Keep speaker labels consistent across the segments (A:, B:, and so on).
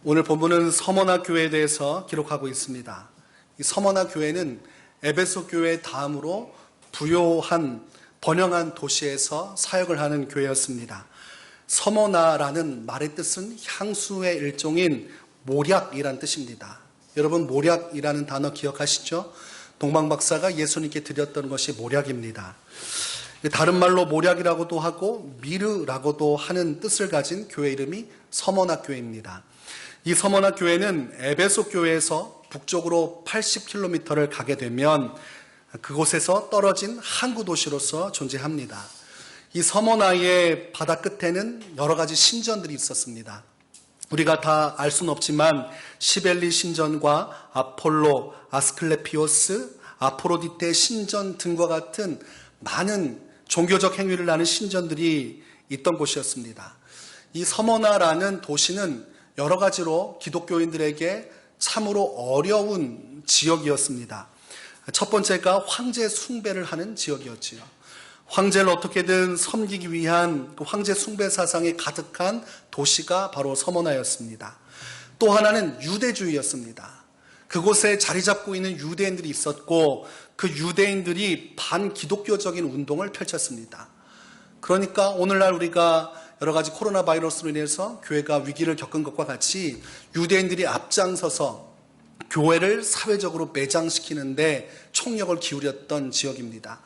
A: 오늘 본문은 서머나 교회에 대해서 기록하고 있습니다. 이 서머나 교회는 에베소 교회 다음으로 부요한 번영한 도시에서 사역을 하는 교회였습니다. 서머나라는 말의 뜻은 향수의 일종인 모략이란 뜻입니다. 여러분, 모략이라는 단어 기억하시죠? 동방박사가 예수님께 드렸던 것이 모략입니다. 다른 말로 모략이라고도 하고 미르라고도 하는 뜻을 가진 교회 이름이 서머나 교회입니다. 이 서머나 교회는 에베소 교회에서 북쪽으로 80km를 가게 되면 그곳에서 떨어진 항구 도시로서 존재합니다. 이 서머나의 바다 끝에는 여러 가지 신전들이 있었습니다. 우리가 다 알 수는 없지만 시벨리 신전과 아폴로, 아스클레피오스, 아포로디테 신전 등과 같은 많은 종교적 행위를 하는 신전들이 있던 곳이었습니다. 이 서머나라는 도시는 여러 가지로 기독교인들에게 참으로 어려운 지역이었습니다. 첫 번째가 황제 숭배를 하는 지역이었지요. 황제를 어떻게든 섬기기 위한 그 황제 숭배 사상이 가득한 도시가 바로 서머나였습니다. 또 하나는 유대주의였습니다. 그곳에 자리 잡고 있는 유대인들이 있었고 그 유대인들이 반기독교적인 운동을 펼쳤습니다. 그러니까 오늘날 우리가 여러 가지 코로나 바이러스로 인해서 교회가 위기를 겪은 것과 같이 유대인들이 앞장서서 교회를 사회적으로 매장시키는데 총력을 기울였던 지역입니다.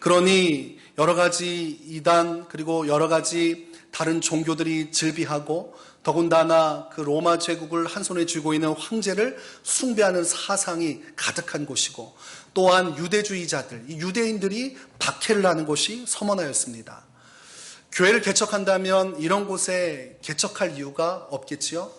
A: 그러니 여러 가지 이단 그리고 여러 가지 다른 종교들이 즐비하고 더군다나 그 로마 제국을 한 손에 쥐고 있는 황제를 숭배하는 사상이 가득한 곳이고 또한 유대주의자들, 이 유대인들이 박해를 하는 곳이 서머나였습니다. 교회를 개척한다면 이런 곳에 개척할 이유가 없겠지요.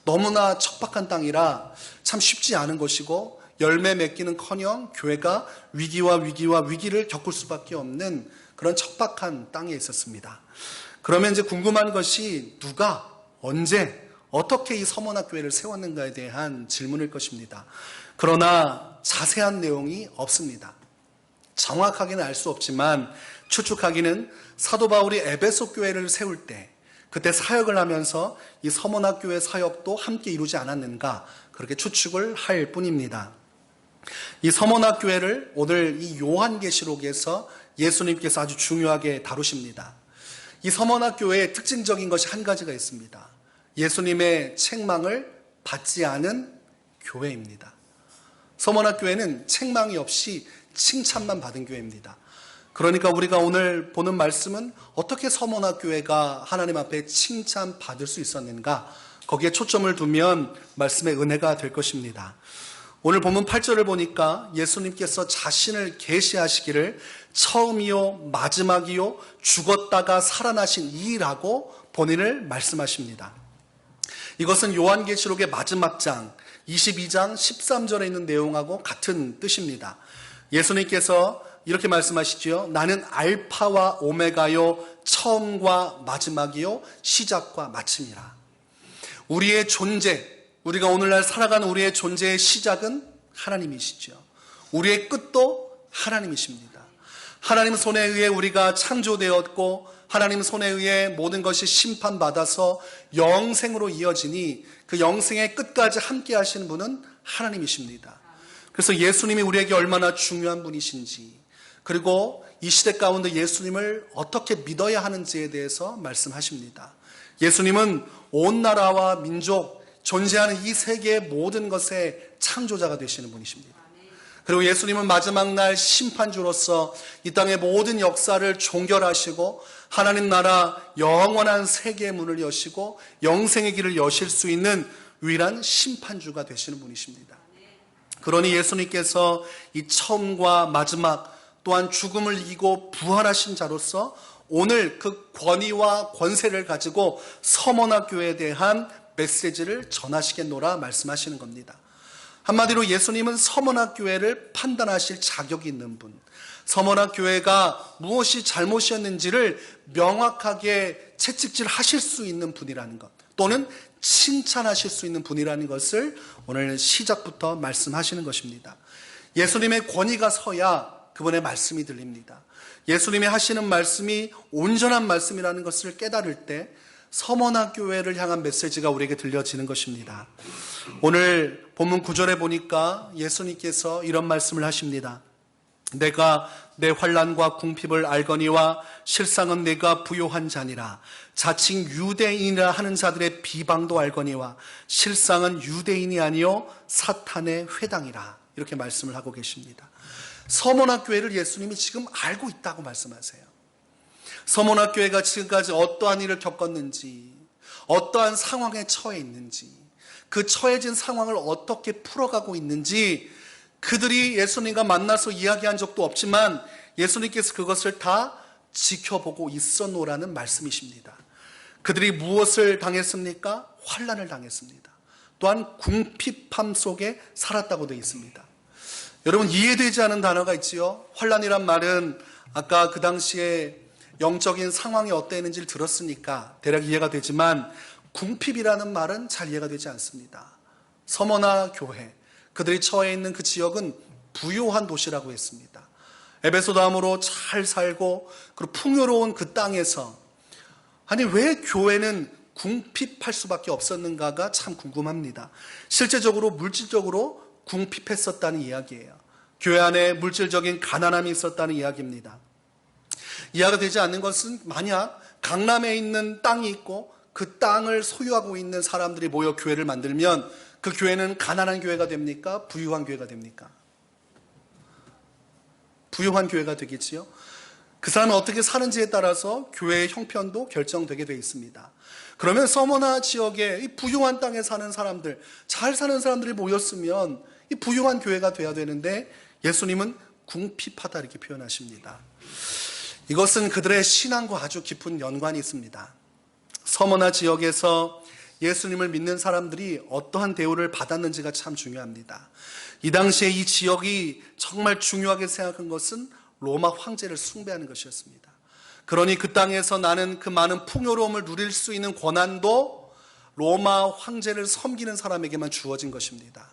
A: 너무나 척박한 땅이라 참 쉽지 않은 것이고 열매 맺기는커녕 교회가 위기를 겪을 수밖에 없는 그런 척박한 땅에 있었습니다. 그러면 이제 궁금한 것이 누가 언제 어떻게 이 서머나 교회를 세웠는가에 대한 질문일 것입니다. 그러나 자세한 내용이 없습니다. 정확하게는 알 수 없지만 추측하기는 사도 바울이 에베소 교회를 세울 때 그때 사역을 하면서 이 서머나 교회 사역도 함께 이루지 않았는가 그렇게 추측을 할 뿐입니다. 이 서머나 교회를 오늘 이 요한계시록에서 예수님께서 아주 중요하게 다루십니다. 이 서머나 교회의 특징적인 것이 한 가지가 있습니다. 예수님의 책망을 받지 않은 교회입니다. 서머나 교회는 책망이 없이 칭찬만 받은 교회입니다. 그러니까 우리가 오늘 보는 말씀은 어떻게 서머나 교회가 하나님 앞에 칭찬받을 수 있었는가 거기에 초점을 두면 말씀의 은혜가 될 것입니다. 오늘 본문 8절을 보니까 예수님께서 자신을 계시하시기를 처음이요 마지막이요 죽었다가 살아나신 이라고 본인을 말씀하십니다. 이것은 요한계시록의 마지막 장 22장 13절에 있는 내용하고 같은 뜻입니다. 예수님께서 이렇게 말씀하시죠. 나는 알파와 오메가요 처음과 마지막이요 시작과 마침이라. 우리의 존재, 우리가 오늘날 살아가는 우리의 존재의 시작은 하나님이시죠. 우리의 끝도 하나님이십니다. 하나님 손에 의해 우리가 창조되었고 하나님 손에 의해 모든 것이 심판받아서 영생으로 이어지니 그 영생의 끝까지 함께 하시는 분은 하나님이십니다. 그래서 예수님이 우리에게 얼마나 중요한 분이신지 그리고 이 시대 가운데 예수님을 어떻게 믿어야 하는지에 대해서 말씀하십니다. 예수님은 온 나라와 민족, 존재하는 이 세계의 모든 것의 창조자가 되시는 분이십니다. 그리고 예수님은 마지막 날 심판주로서 이 땅의 모든 역사를 종결하시고 하나님 나라 영원한 세계의 문을 여시고 영생의 길을 여실 수 있는 유일한 심판주가 되시는 분이십니다. 그러니 예수님께서 이 처음과 마지막 또한 죽음을 이기고 부활하신 자로서 오늘 그 권위와 권세를 가지고 서머나 교회에 대한 메시지를 전하시겠노라 말씀하시는 겁니다. 한마디로 예수님은 서머나 교회를 판단하실 자격이 있는 분, 서머나 교회가 무엇이 잘못이었는지를 명확하게 채찍질 하실 수 있는 분이라는 것, 또는 칭찬하실 수 있는 분이라는 것을 오늘 시작부터 말씀하시는 것입니다. 예수님의 권위가 서야 그분의 말씀이 들립니다. 예수님이 하시는 말씀이 온전한 말씀이라는 것을 깨달을 때 서머나 교회를 향한 메시지가 우리에게 들려지는 것입니다. 오늘 본문 9절에 보니까 예수님께서 이런 말씀을 하십니다. 내가 내 환난과 궁핍을 알거니와 실상은 내가 부요한 자니라. 자칭 유대인이라 하는 자들의 비방도 알거니와 실상은 유대인이 아니요 사탄의 회당이라. 이렇게 말씀을 하고 계십니다. 서머나 교회를 예수님이 지금 알고 있다고 말씀하세요. 서머나 교회가 지금까지 어떠한 일을 겪었는지, 어떠한 상황에 처해 있는지, 그 처해진 상황을 어떻게 풀어가고 있는지 그들이 예수님과 만나서 이야기한 적도 없지만 예수님께서 그것을 다 지켜보고 있었노라는 말씀이십니다. 그들이 무엇을 당했습니까? 환난을 당했습니다. 또한 궁핍함 속에 살았다고 되어 있습니다. 여러분, 이해되지 않은 단어가 있지요. 환난이란 말은 아까 그 당시에 영적인 상황이 어땠는지를 들었으니까 대략 이해가 되지만 궁핍이라는 말은 잘 이해가 되지 않습니다. 서머나 교회, 그들이 처해 있는 그 지역은 부요한 도시라고 했습니다. 에베소 다음으로 잘 살고 그리고 풍요로운 그 땅에서 아니 왜 교회는 궁핍할 수밖에 없었는가가 참 궁금합니다. 실제적으로 물질적으로 궁핍했었다는 이야기예요. 교회 안에 물질적인 가난함이 있었다는 이야기입니다. 이해가 되지 않는 것은 만약 강남에 있는 땅이 있고 그 땅을 소유하고 있는 사람들이 모여 교회를 만들면 그 교회는 가난한 교회가 됩니까? 부유한 교회가 됩니까? 부유한 교회가 되겠지요. 그 사람은 어떻게 사는지에 따라서 교회의 형편도 결정되게 되어 있습니다. 그러면 서머나 지역에 이 부유한 땅에 사는 사람들, 잘 사는 사람들이 모였으면 이 부유한 교회가 돼야 되는데 예수님은 궁핍하다 이렇게 표현하십니다. 이것은 그들의 신앙과 아주 깊은 연관이 있습니다. 서머나 지역에서 예수님을 믿는 사람들이 어떠한 대우를 받았는지가 참 중요합니다. 이 당시에 이 지역이 정말 중요하게 생각한 것은 로마 황제를 숭배하는 것이었습니다. 그러니 그 땅에서 나는 그 많은 풍요로움을 누릴 수 있는 권한도 로마 황제를 섬기는 사람에게만 주어진 것입니다.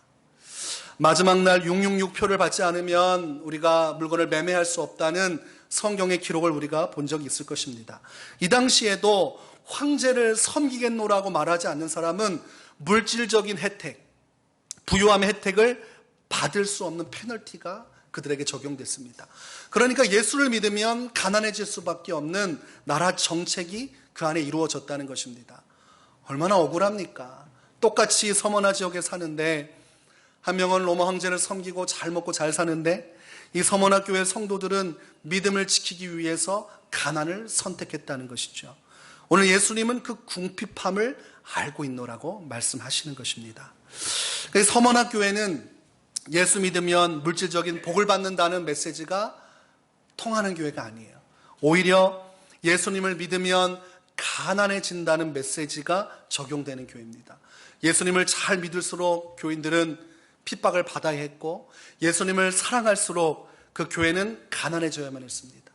A: 마지막 날 666표를 받지 않으면 우리가 물건을 매매할 수 없다는 성경의 기록을 우리가 본 적이 있을 것입니다. 이 당시에도 황제를 섬기겠노라고 말하지 않는 사람은 물질적인 혜택, 부유함의 혜택을 받을 수 없는 페널티가 그들에게 적용됐습니다. 그러니까 예수를 믿으면 가난해질 수밖에 없는 나라 정책이 그 안에 이루어졌다는 것입니다. 얼마나 억울합니까? 똑같이 서머나 지역에 사는데 한 명은 로마 황제를 섬기고 잘 먹고 잘 사는데 이 서머나 교회 성도들은 믿음을 지키기 위해서 가난을 선택했다는 것이죠. 오늘 예수님은 그 궁핍함을 알고 있노라고 말씀하시는 것입니다. 서머나 교회는 예수 믿으면 물질적인 복을 받는다는 메시지가 통하는 교회가 아니에요. 오히려 예수님을 믿으면 가난해진다는 메시지가 적용되는 교회입니다. 예수님을 잘 믿을수록 교인들은 핍박을 받아야 했고 예수님을 사랑할수록 그 교회는 가난해져야만 했습니다.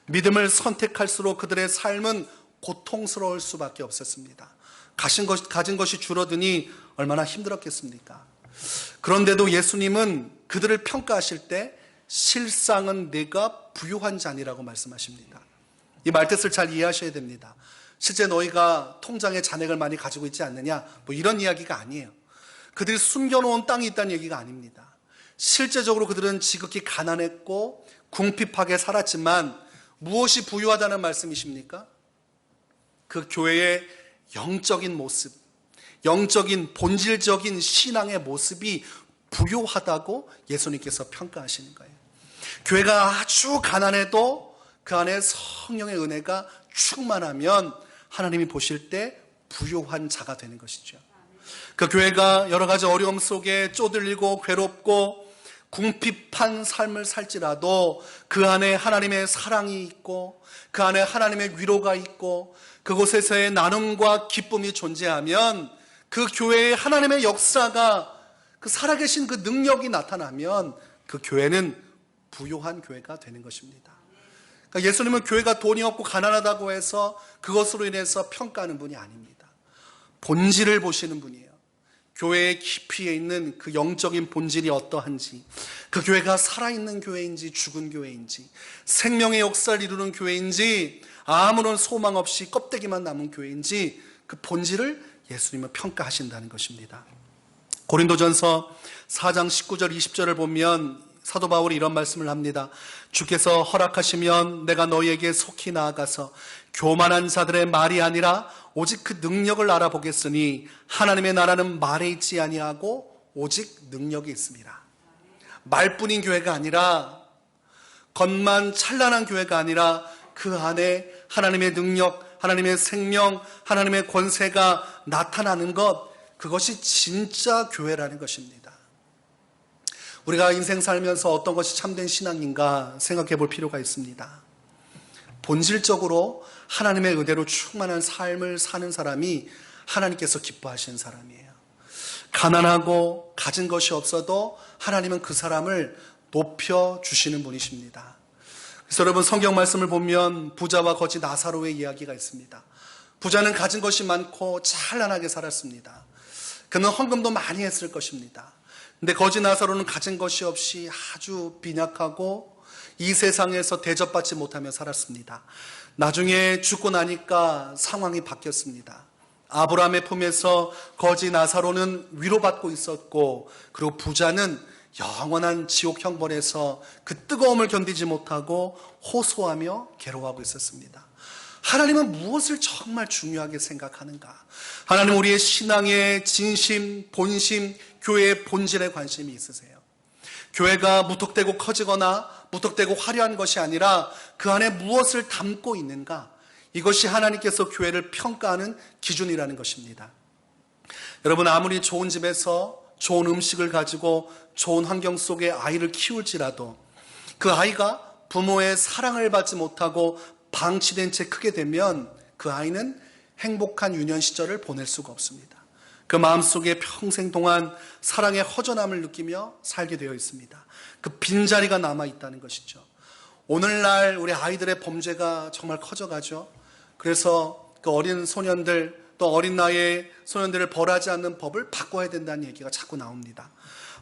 A: 믿음을 선택할수록 그들의 삶은 고통스러울 수밖에 없었습니다. 가진 것이 줄어드니 얼마나 힘들었겠습니까? 그런데도 예수님은 그들을 평가하실 때 실상은 내가 부유한 자니라고 말씀하십니다. 이 말뜻을 잘 이해하셔야 됩니다. 실제 너희가 통장에 잔액을 많이 가지고 있지 않느냐? 뭐 이런 이야기가 아니에요. 그들이 숨겨놓은 땅이 있다는 얘기가 아닙니다. 실제적으로 그들은 지극히 가난했고 궁핍하게 살았지만 무엇이 부유하다는 말씀이십니까? 그 교회의 영적인 모습, 영적인 본질적인 신앙의 모습이 부유하다고 예수님께서 평가하시는 거예요. 교회가 아주 가난해도 그 안에 성령의 은혜가 충만하면 하나님이 보실 때 부유한 자가 되는 것이죠. 그 교회가 여러 가지 어려움 속에 쪼들리고 괴롭고 궁핍한 삶을 살지라도 그 안에 하나님의 사랑이 있고 그 안에 하나님의 위로가 있고 그곳에서의 나눔과 기쁨이 존재하면 그 교회에 하나님의 역사가 그 살아계신 그 능력이 나타나면 그 교회는 부유한 교회가 되는 것입니다. 그러니까 예수님은 교회가 돈이 없고 가난하다고 해서 그것으로 인해서 평가하는 분이 아닙니다. 본질을 보시는 분이에요. 교회의 깊이에 있는 그 영적인 본질이 어떠한지, 그 교회가 살아있는 교회인지 죽은 교회인지, 생명의 역사를 이루는 교회인지 아무런 소망 없이 껍데기만 남은 교회인지 그 본질을 예수님은 평가하신다는 것입니다. 고린도전서 4장 19절 20절을 보면 사도 바울이 이런 말씀을 합니다. 주께서 허락하시면 내가 너희에게 속히 나아가서 교만한 자들의 말이 아니라 오직 그 능력을 알아보겠으니 하나님의 나라는 말에 있지 아니하고 오직 능력이 있습니다. 말뿐인 교회가 아니라, 겉만 찬란한 교회가 아니라 그 안에 하나님의 능력, 하나님의 생명, 하나님의 권세가 나타나는 것, 그것이 진짜 교회라는 것입니다. 우리가 인생 살면서 어떤 것이 참된 신앙인가 생각해 볼 필요가 있습니다. 본질적으로 하나님의 의대로 충만한 삶을 사는 사람이 하나님께서 기뻐하시는 사람이에요. 가난하고 가진 것이 없어도 하나님은 그 사람을 높여주시는 분이십니다. 그래서 여러분, 성경 말씀을 보면 부자와 거지 나사로의 이야기가 있습니다. 부자는 가진 것이 많고 찬란하게 살았습니다. 그는 헌금도 많이 했을 것입니다. 근데 거지 나사로는 가진 것이 없이 아주 빈약하고 이 세상에서 대접받지 못하며 살았습니다. 나중에 죽고 나니까 상황이 바뀌었습니다. 아브라함의 품에서 거지 나사로는 위로받고 있었고, 그리고 부자는 영원한 지옥 형벌에서 그 뜨거움을 견디지 못하고 호소하며 괴로워하고 있었습니다. 하나님은 무엇을 정말 중요하게 생각하는가? 하나님은 우리의 신앙의 진심, 본심, 교회의 본질에 관심이 있으세요. 교회가 무턱대고 커지거나 무턱대고 화려한 것이 아니라 그 안에 무엇을 담고 있는가? 이것이 하나님께서 교회를 평가하는 기준이라는 것입니다. 여러분, 아무리 좋은 집에서 좋은 음식을 가지고 좋은 환경 속에 아이를 키울지라도 그 아이가 부모의 사랑을 받지 못하고 방치된 채 크게 되면 그 아이는 행복한 유년 시절을 보낼 수가 없습니다. 그 마음속에 평생 동안 사랑의 허전함을 느끼며 살게 되어 있습니다. 그 빈자리가 남아있다는 것이죠. 오늘날 우리 아이들의 범죄가 정말 커져가죠. 그래서 그 어린 소년들, 또 어린 나이의 소년들을 벌하지 않는 법을 바꿔야 된다는 얘기가 자꾸 나옵니다.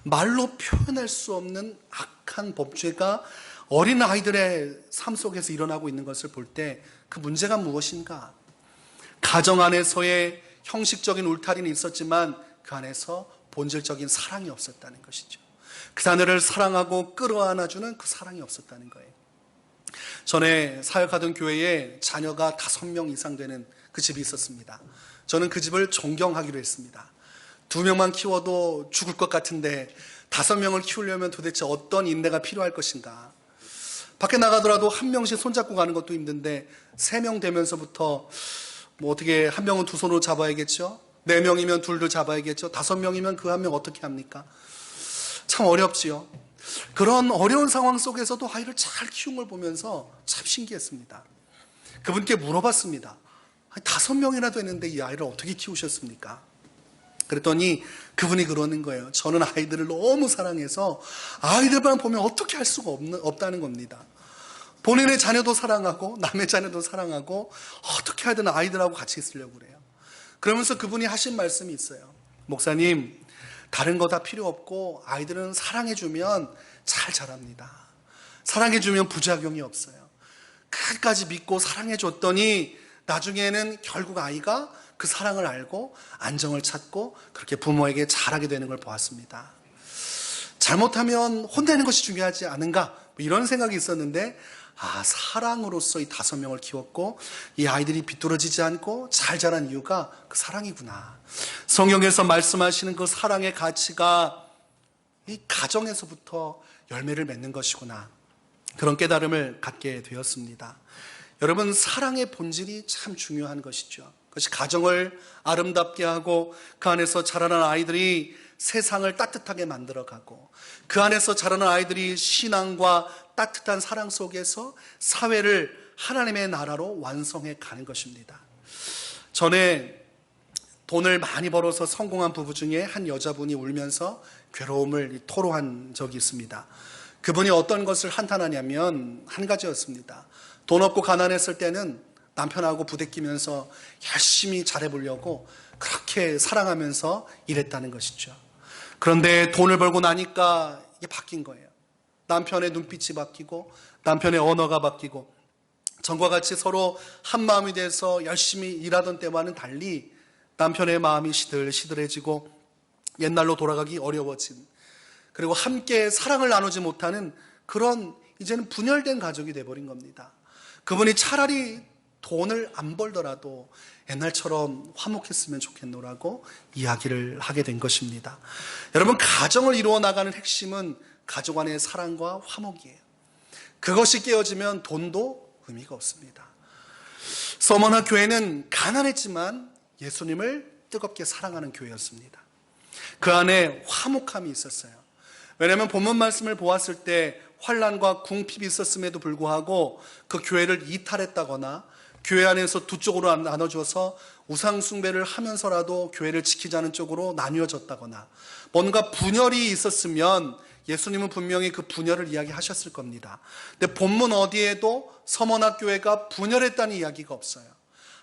A: 말로 표현할 수 없는 악한 범죄가 어린 아이들의 삶 속에서 일어나고 있는 것을 볼 때 그 문제가 무엇인가? 가정 안에서의 형식적인 울타리는 있었지만 그 안에서 본질적인 사랑이 없었다는 것이죠. 그 자녀를 사랑하고 끌어안아주는 그 사랑이 없었다는 거예요. 전에 사역하던 교회에 자녀가 5명 이상 되는 그 집이 있었습니다. 저는 그 집을 존경하기로 했습니다. 2명만 키워도 죽을 것 같은데 5명을 키우려면 도대체 어떤 인내가 필요할 것인가? 밖에 나가더라도 1명씩 손잡고 가는 것도 힘든데 3명 되면서부터 뭐 어떻게 1명은 2손으로 잡아야겠죠? 4명이면 2를 잡아야겠죠? 5명이면 그 1명 어떻게 합니까? 참 어렵지요. 그런 어려운 상황 속에서도 아이를 잘 키운 걸 보면서 참 신기했습니다. 그분께 물어봤습니다. 5명이나 되는데 이 아이를 어떻게 키우셨습니까? 그랬더니 그분이 그러는 거예요. 저는 아이들을 너무 사랑해서 아이들만 보면 어떻게 할 수가 없다는 겁니다. 본인의 자녀도 사랑하고 남의 자녀도 사랑하고 어떻게 하든 아이들하고 같이 있으려고 그래요. 그러면서 그분이 하신 말씀이 있어요. 목사님, 다른 거 다 필요 없고 아이들은 사랑해주면 잘 자랍니다. 사랑해주면 부작용이 없어요. 끝까지 믿고 사랑해줬더니 나중에는 결국 아이가 그 사랑을 알고 안정을 찾고 그렇게 부모에게 잘하게 되는 걸 보았습니다. 잘못하면 혼내는 것이 중요하지 않은가? 이런 생각이 있었는데 사랑으로서 이 5명을 키웠고 이 아이들이 비뚤어지지 않고 잘 자란 이유가 그 사랑이구나. 성경에서 말씀하시는 그 사랑의 가치가 이 가정에서부터 열매를 맺는 것이구나. 그런 깨달음을 갖게 되었습니다. 여러분, 사랑의 본질이 참 중요한 것이죠. 그것이 가정을 아름답게 하고 그 안에서 자라는 아이들이 세상을 따뜻하게 만들어가고 그 안에서 자라는 아이들이 신앙과 따뜻한 사랑 속에서 사회를 하나님의 나라로 완성해 가는 것입니다. 전에 돈을 많이 벌어서 성공한 부부 중에 한 여자분이 울면서 괴로움을 토로한 적이 있습니다. 그분이 어떤 것을 한탄하냐면 한 가지였습니다. 돈 없고 가난했을 때는 남편하고 부대끼면서 열심히 잘해보려고 그렇게 사랑하면서 일했다는 것이죠. 그런데 돈을 벌고 나니까 이게 바뀐 거예요. 남편의 눈빛이 바뀌고 남편의 언어가 바뀌고 전과 같이 서로 한 마음이 돼서 열심히 일하던 때와는 달리 남편의 마음이 시들시들해지고 옛날로 돌아가기 어려워진, 그리고 함께 사랑을 나누지 못하는 그런 이제는 분열된 가족이 돼버린 겁니다. 그분이 차라리 돈을 안 벌더라도 옛날처럼 화목했으면 좋겠노라고 이야기를 하게 된 것입니다. 여러분, 가정을 이루어 나가는 핵심은 가족 안의 사랑과 화목이에요. 그것이 깨어지면 돈도 의미가 없습니다. 서머나 교회는 가난했지만 예수님을 뜨겁게 사랑하는 교회였습니다. 그 안에 화목함이 있었어요. 왜냐하면 본문 말씀을 보았을 때 환난과 궁핍이 있었음에도 불구하고 그 교회를 이탈했다거나 교회 안에서 두 쪽으로 나눠져서 우상숭배를 하면서라도 교회를 지키자는 쪽으로 나뉘어졌다거나 뭔가 분열이 있었으면 예수님은 분명히 그 분열을 이야기하셨을 겁니다. 근데 본문 어디에도 서머나 교회가 분열했다는 이야기가 없어요.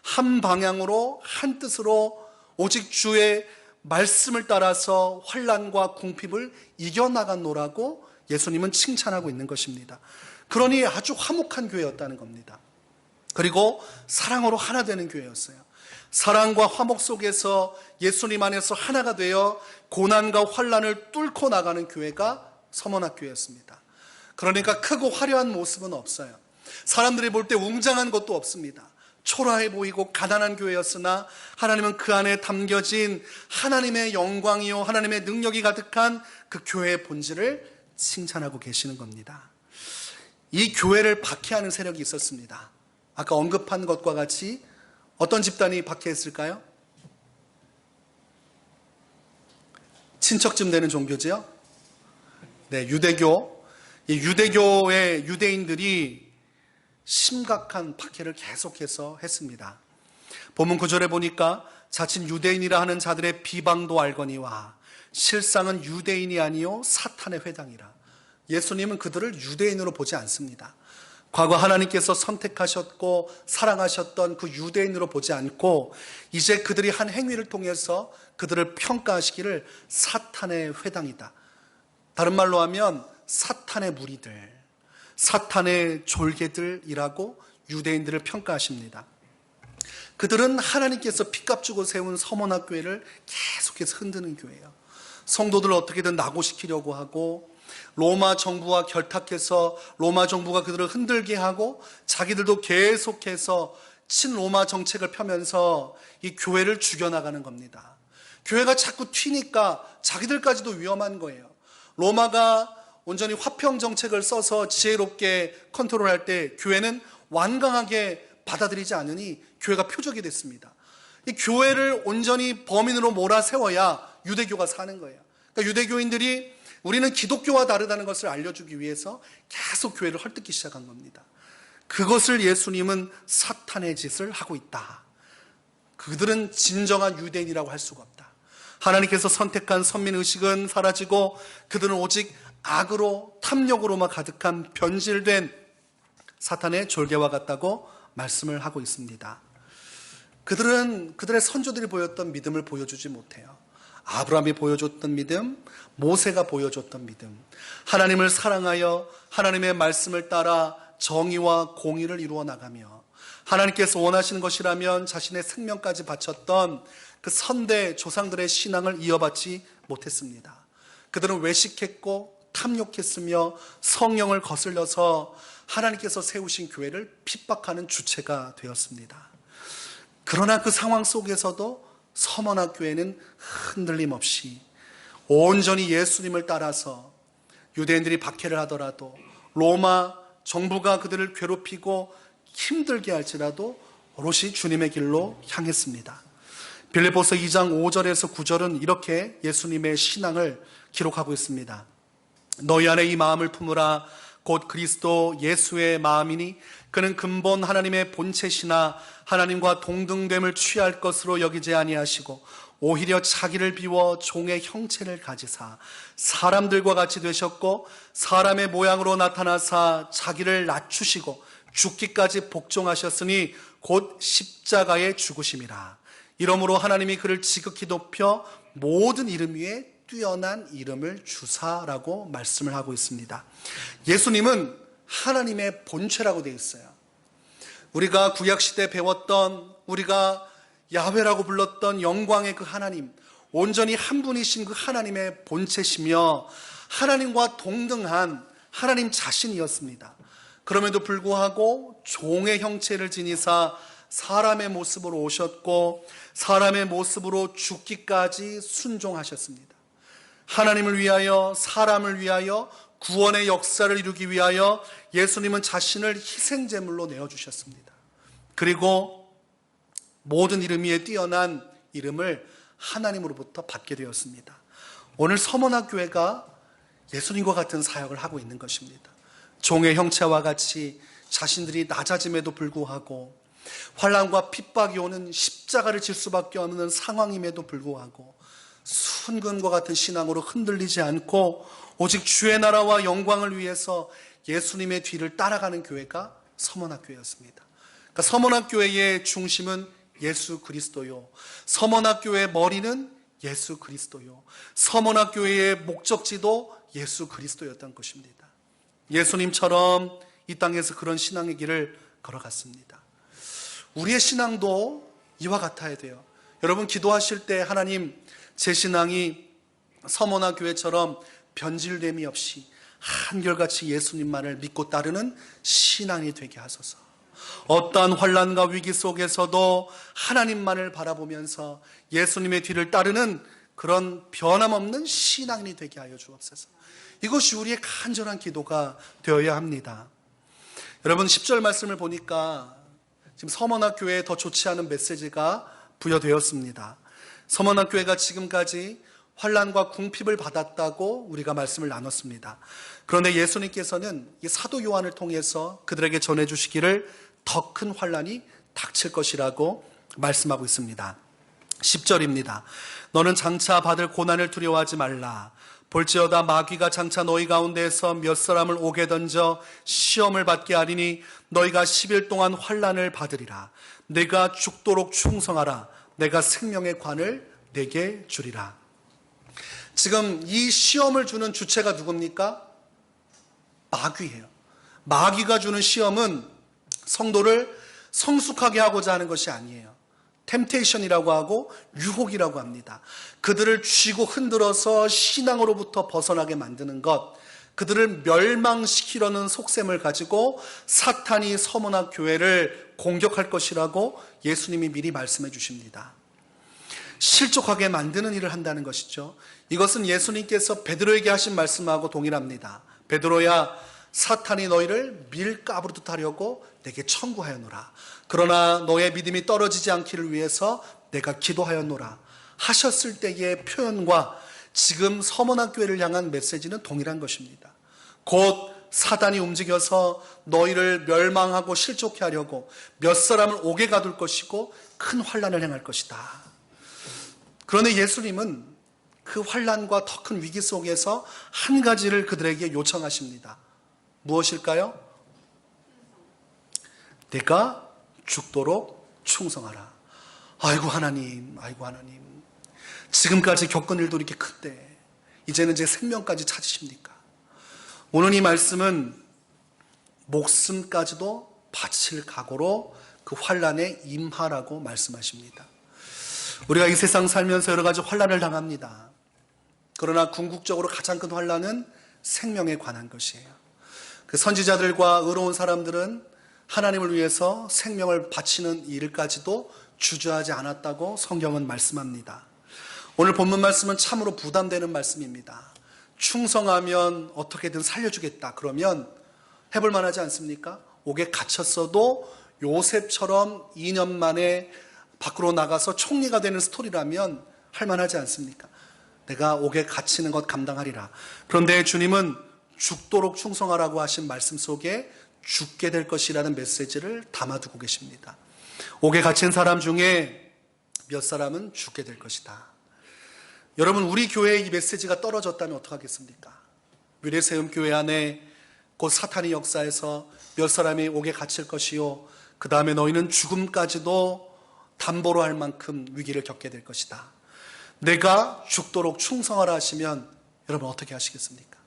A: 한 방향으로 한 뜻으로 오직 주의 말씀을 따라서 환난과 궁핍을 이겨나갔노라고 예수님은 칭찬하고 있는 것입니다. 그러니 아주 화목한 교회였다는 겁니다. 그리고 사랑으로 하나 되는 교회였어요. 사랑과 화목 속에서 예수님 안에서 하나가 되어 고난과 환난을 뚫고 나가는 교회가 서머나교회였습니다. 그러니까 크고 화려한 모습은 없어요. 사람들이 볼 때 웅장한 것도 없습니다. 초라해 보이고 가난한 교회였으나 하나님은 그 안에 담겨진 하나님의 영광이요 하나님의 능력이 가득한 그 교회의 본질을 칭찬하고 계시는 겁니다. 이 교회를 박해하는 세력이 있었습니다. 아까 언급한 것과 같이 어떤 집단이 박해했을까요? 친척쯤 되는 종교지요? 네, 유대교. 이 유대교의 유대인들이 심각한 박해를 계속해서 했습니다. 본문 9절에 보니까 자칭 유대인이라 하는 자들의 비방도 알거니와 실상은 유대인이 아니요 사탄의 회당이라. 예수님은 그들을 유대인으로 보지 않습니다. 과거 하나님께서 선택하셨고 사랑하셨던 그 유대인으로 보지 않고 이제 그들이 한 행위를 통해서 그들을 평가하시기를 사탄의 회당이다. 다른 말로 하면 사탄의 무리들, 사탄의 졸개들이라고 유대인들을 평가하십니다. 그들은 하나님께서 피값 주고 세운 서머나교회를 계속해서 흔드는 교회예요. 성도들을 어떻게든 낙오시키려고 하고 로마 정부와 결탁해서 로마 정부가 그들을 흔들게 하고 자기들도 계속해서 친로마 정책을 펴면서 이 교회를 죽여나가는 겁니다. 교회가 자꾸 튀니까 자기들까지도 위험한 거예요. 로마가 온전히 화평 정책을 써서 지혜롭게 컨트롤할 때 교회는 완강하게 받아들이지 않으니 교회가 표적이 됐습니다. 이 교회를 온전히 범인으로 몰아세워야 유대교가 사는 거예요. 그러니까 유대교인들이 우리는 기독교와 다르다는 것을 알려주기 위해서 계속 교회를 헐뜯기 시작한 겁니다. 그것을 예수님은 사탄의 짓을 하고 있다. 그들은 진정한 유대인이라고 할 수가 없다. 하나님께서 선택한 선민의식은 사라지고 그들은 오직 악으로 탐욕으로만 가득한 변질된 사탄의 졸개와 같다고 말씀을 하고 있습니다. 그들은 그들의 선조들이 보였던 믿음을 보여주지 못해요. 아브라함이 보여줬던 믿음, 모세가 보여줬던 믿음, 하나님을 사랑하여 하나님의 말씀을 따라 정의와 공의를 이루어 나가며 하나님께서 원하시는 것이라면 자신의 생명까지 바쳤던 그 선대 조상들의 신앙을 이어받지 못했습니다. 그들은 외식했고 탐욕했으며 성령을 거슬려서 하나님께서 세우신 교회를 핍박하는 주체가 되었습니다. 그러나 그 상황 속에서도 서머나 교회는 흔들림 없이 온전히 예수님을 따라서 유대인들이 박해를 하더라도 로마 정부가 그들을 괴롭히고 힘들게 할지라도 오롯이 주님의 길로 향했습니다. 빌립보서 2장 5절에서 9절은 이렇게 예수님의 신앙을 기록하고 있습니다. 너희 안에 이 마음을 품으라. 곧 그리스도 예수의 마음이니 그는 근본 하나님의 본체시나 하나님과 동등됨을 취할 것으로 여기지 아니하시고 오히려 자기를 비워 종의 형체를 가지사 사람들과 같이 되셨고 사람의 모양으로 나타나사 자기를 낮추시고 죽기까지 복종하셨으니 곧 십자가의 죽으심이라. 이러므로 하나님이 그를 지극히 높여 모든 이름 위에 뛰어난 이름을 주사라고 말씀을 하고 있습니다. 예수님은 하나님의 본체라고 되어 있어요. 우리가 구약시대 배웠던, 우리가 야훼라고 불렀던 영광의 그 하나님, 온전히 한 분이신 그 하나님의 본체시며 하나님과 동등한 하나님 자신이었습니다. 그럼에도 불구하고 종의 형체를 지니사 사람의 모습으로 오셨고 사람의 모습으로 죽기까지 순종하셨습니다. 하나님을 위하여, 사람을 위하여 구원의 역사를 이루기 위하여 예수님은 자신을 희생제물로 내어주셨습니다. 그리고 모든 이름 위에 뛰어난 이름을 하나님으로부터 받게 되었습니다. 오늘 서머나교회가 예수님과 같은 사역을 하고 있는 것입니다. 종의 형체와 같이 자신들이 낮아짐에도 불구하고 환난과 핍박이 오는 십자가를 질 수밖에 없는 상황임에도 불구하고 순금과 같은 신앙으로 흔들리지 않고 오직 주의 나라와 영광을 위해서 예수님의 뒤를 따라가는 교회가 서머나교회였습니다. 그러니까 서머나교회의 중심은 예수 그리스도요, 서머나교회의 머리는 예수 그리스도요, 서머나교회의 목적지도 예수 그리스도였던 것입니다. 예수님처럼 이 땅에서 그런 신앙의 길을 걸어갔습니다. 우리의 신앙도 이와 같아야 돼요. 여러분 기도하실 때 하나님, 제 신앙이 서머나교회처럼 변질됨이 없이 한결같이 예수님만을 믿고 따르는 신앙이 되게 하소서. 어떠한 환난과 위기 속에서도 하나님만을 바라보면서 예수님의 뒤를 따르는 그런 변함없는 신앙이 되게 하여 주옵소서. 이것이 우리의 간절한 기도가 되어야 합니다. 여러분 10절 말씀을 보니까 지금 서머나교회에 더 좋지 않은 메시지가 부여되었습니다. 서머나교회가 지금까지 환난과 궁핍을 받았다고 우리가 말씀을 나눴습니다. 그런데 예수님께서는 이 사도 요한을 통해서 그들에게 전해주시기를 더 큰 환난이 닥칠 것이라고 말씀하고 있습니다. 10절입니다. 너는 장차 받을 고난을 두려워하지 말라. 볼지어다 마귀가 장차 너희 가운데에서 몇 사람을 옥에 던져 시험을 받게 하리니 너희가 10일 동안 환난을 받으리라. 내가 죽도록 충성하라. 내가 생명의 관을 내게 주리라. 지금 이 시험을 주는 주체가 누굽니까? 마귀예요. 마귀가 주는 시험은 성도를 성숙하게 하고자 하는 것이 아니에요. 템테이션이라고 하고 유혹이라고 합니다. 그들을 쥐고 흔들어서 신앙으로부터 벗어나게 만드는 것, 그들을 멸망시키려는 속셈을 가지고 사탄이 서머나 교회를 공격할 것이라고 예수님이 미리 말씀해 주십니다. 실족하게 만드는 일을 한다는 것이죠. 이것은 예수님께서 베드로에게 하신 말씀하고 동일합니다. 베드로야, 사탄이 너희를 밀가부르듯 하려고 내게 청구하였노라. 그러나 너의 믿음이 떨어지지 않기를 위해서 내가 기도하였노라 하셨을 때의 표현과 지금 서머나교회를 향한 메시지는 동일한 것입니다. 곧 사단이 움직여서 너희를 멸망하고 실족해 하려고 몇 사람을 옥에 가둘 것이고 큰 환난을 행할 것이다. 그런데 예수님은 그 환난과 더 큰 위기 속에서 한 가지를 그들에게 요청하십니다. 무엇일까요? 내가 죽도록 충성하라. 아이고 하나님, 아이고 하나님, 지금까지 겪은 일도 이렇게 큰데 이제는 제 생명까지 찾으십니까? 오늘 이 말씀은 목숨까지도 바칠 각오로 그 환난에 임하라고 말씀하십니다. 우리가 이 세상 살면서 여러 가지 환난을 당합니다. 그러나 궁극적으로 가장 큰 환난은 생명에 관한 것이에요. 그 선지자들과 의로운 사람들은 하나님을 위해서 생명을 바치는 일까지도 주저하지 않았다고 성경은 말씀합니다. 오늘 본문 말씀은 참으로 부담되는 말씀입니다. 충성하면 어떻게든 살려주겠다. 그러면 해볼 만하지 않습니까? 옥에 갇혔어도 요셉처럼 2년 만에 밖으로 나가서 총리가 되는 스토리라면 할 만하지 않습니까? 내가 옥에 갇히는 것 감당하리라. 그런데 주님은 죽도록 충성하라고 하신 말씀 속에 죽게 될 것이라는 메시지를 담아두고 계십니다. 옥에 갇힌 사람 중에 몇 사람은 죽게 될 것이다. 여러분, 우리 교회에 이 메시지가 떨어졌다면 어떡하겠습니까? 미래세움교회 안에 곧 사탄의 역사에서 몇 사람이 옥에 갇힐 것이요, 그 다음에 너희는 죽음까지도 담보로 할 만큼 위기를 겪게 될 것이다. 내가 죽도록 충성하라 하시면 여러분 어떻게 하시겠습니까?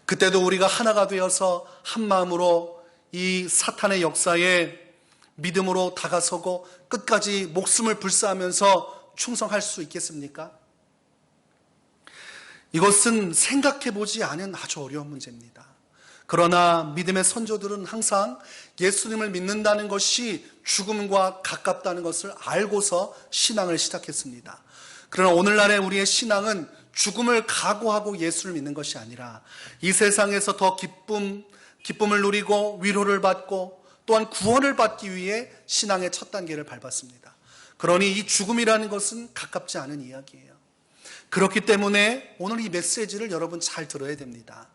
A: 그때도 우리가 하나가 되어서 한 마음으로 이 사탄의 역사에 믿음으로 다가서고 끝까지 목숨을 불사하면서 충성할 수 있겠습니까? 이것은 생각해 보지 않은 아주 어려운 문제입니다. 그러나 믿음의 선조들은 항상 예수님을 믿는다는 것이 죽음과 가깝다는 것을 알고서 신앙을 시작했습니다. 그러나 오늘날의 우리의 신앙은 죽음을 각오하고 예수를 믿는 것이 아니라 이 세상에서 더 기쁨을 누리고 위로를 받고 또한 구원을 받기 위해 신앙의 첫 단계를 밟았습니다. 그러니 이 죽음이라는 것은 가깝지 않은 이야기예요. 그렇기 때문에 오늘 이 메시지를 여러분 잘 들어야 됩니다.